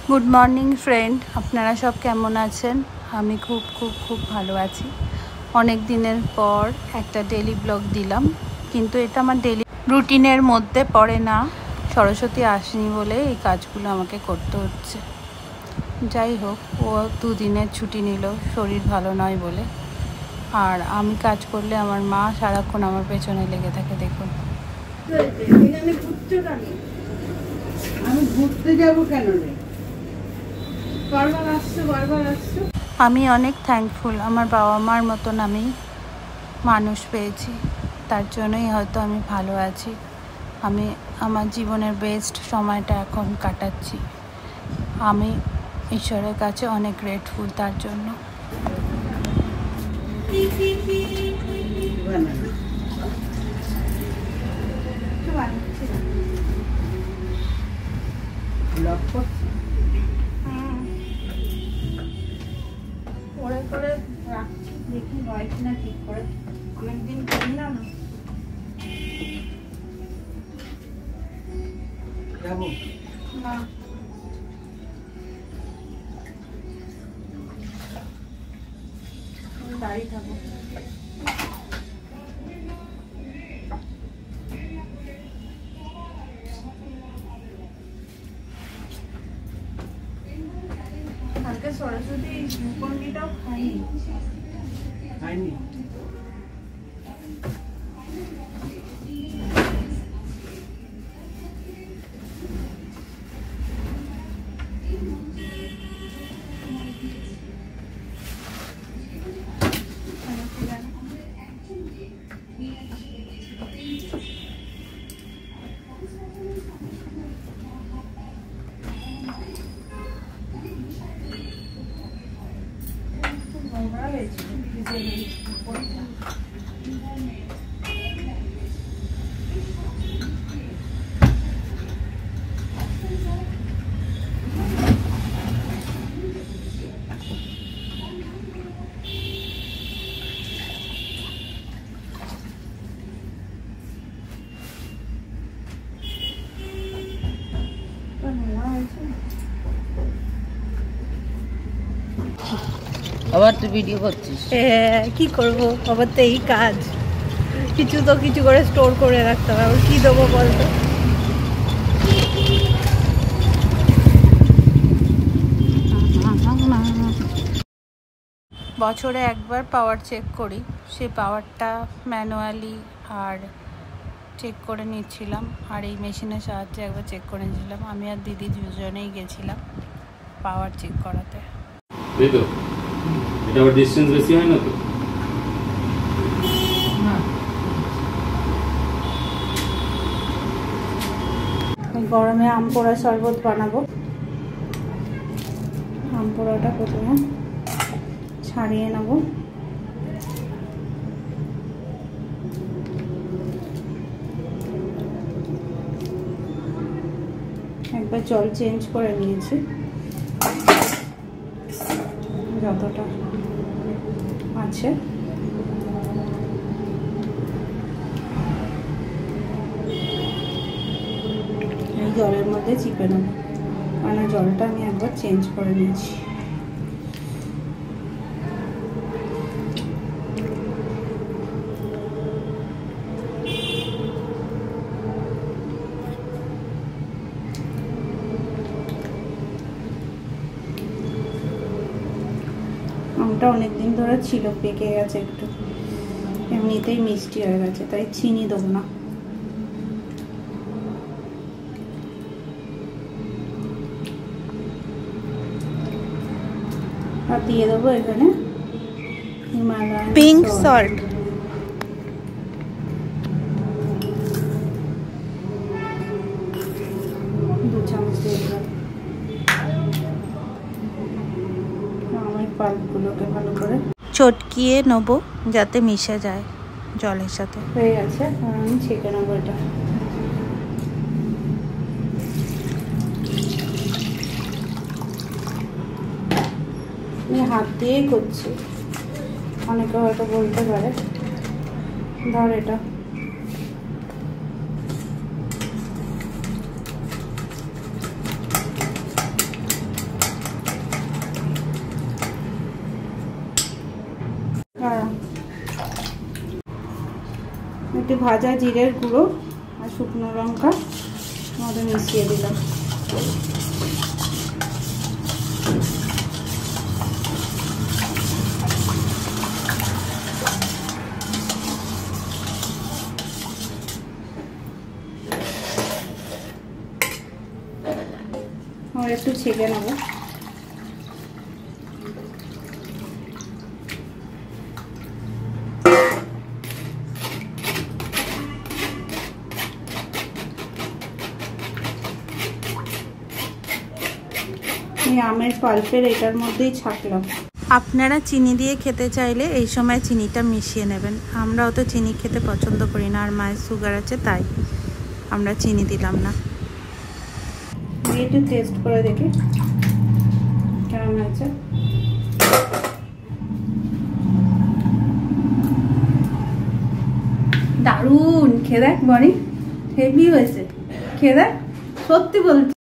Good morning friend, আপনারা সব কেমন আছেন? আমি খুব খুব খুব ভালো আছি। অনেক দিনের পর একটা ডেইলি ব্লগ দিলাম, কিন্তু এটা আমার ডেইলি রুটিনের মধ্যে পড়ে না। সরস্বতী আসেনি বলে এই কাজগুলো আমাকে করতে হচ্ছে। যাই হোক, ও দুদিনের ছুটি নিল শরীর ভালো নয় বলে। আর আমি কাজ করলে আমার মা সারাক্ষণ আমার পেছনে লেগে থাকে। দেখুন, আমি ঘুরতে যাবো কেন রে? বারবার আসছো। আমি অনেক থ্যাঙ্কফুল আমার বাবা মার মতন আমি মানুষ পেয়েছি। তার জন্যই হয়তো আমি ভালো আছি। আমি আমার জীবনের বেস্ট সময়টা এখন কাটাচ্ছি। আমি ঈশ্বরের কাছে অনেক গ্রেটফুল তার জন্য। করে করে রাখছি, দেখি হয় কিনা ঠিক করে। অনেকদিন করলাম যাবো না। দাঁড়িয়ে থাকবো। কালকে সরস্বতী মুখন্ডিটাও খাইনি। আবার তুই ভিডিও করছিস? কি করব, আবার তো এই কাজ। কিছু তো কিছু করে স্টোর করে রাখতে হবে। আবার কি দেবো বলতো? বছরে একবার পাওয়ার চেক করি, সেই পাওয়ারটা ম্যানুয়ালি আর চেক করে নিচ্ছিলাম, আর এই মেশিনের সাহায্যে একবার চেক করে নিয়েছিলাম। আমি আর দিদি দুজনেই গেছিলাম পাওয়ার চেক করাতে। এটা আবার ডিসটেন্স বেশি হয় না তো? গরমে আম পোড়া শরবত বানাবো। আম পোড়াটা প্রথমে ছাড়িয়ে নেব। একবার জল চেঞ্জ করে নিয়েছি, যতটা আছে। এই জলের মধ্যে চিপে নেব, কারণ জলটা আমি একবার চেঞ্জ করে নিয়েছি। আমটা অনেকদিন ধরে ছিল, পেকে গেছে একটু, এমনিতেই মিষ্টি হয়ে গেছে, তাই চিনি দেবো না। আর দিয়ে দেবো এখানে হিমালয়ান পিঙ্ক সল্ট। দু চামচ দিয়ে দিলাম। আমি পাল্পগুলোকে ভালো করে চটকিয়ে নেবো যাতে মিশে যায় জলের সাথে। হয়ে গেছে, আর আমি ছেঁকে নেবো এটা। আমি হাত দিয়েই করছি, অনেকে হয়তো বলতে পারে। ধর এটা একটু ভাজা জিরের গুঁড়ো আর শুকনো লঙ্কা মধ্যে মিশিয়ে দিলাম। আর একটু ছেঁকে নেবো। আমের পাল্পের এটার মধ্যেই ছাকলাম। আপনারা চিনি দিয়ে খেতে চাইলে এই সময় চিনিটা মিশিয়ে নেবেন। আমরাও তো চিনি খেতে পছন্দ করি না, আর মায়ের সুগার আছে তাই আমরা চিনি দিলাম না। একটু টেস্ট করে দেখি কেমন হয়েছে। দারুণ, খেয়ে দেখ বনি, হেভি হয়েছে, খেয়ে দেখ, সত্যি বলছি।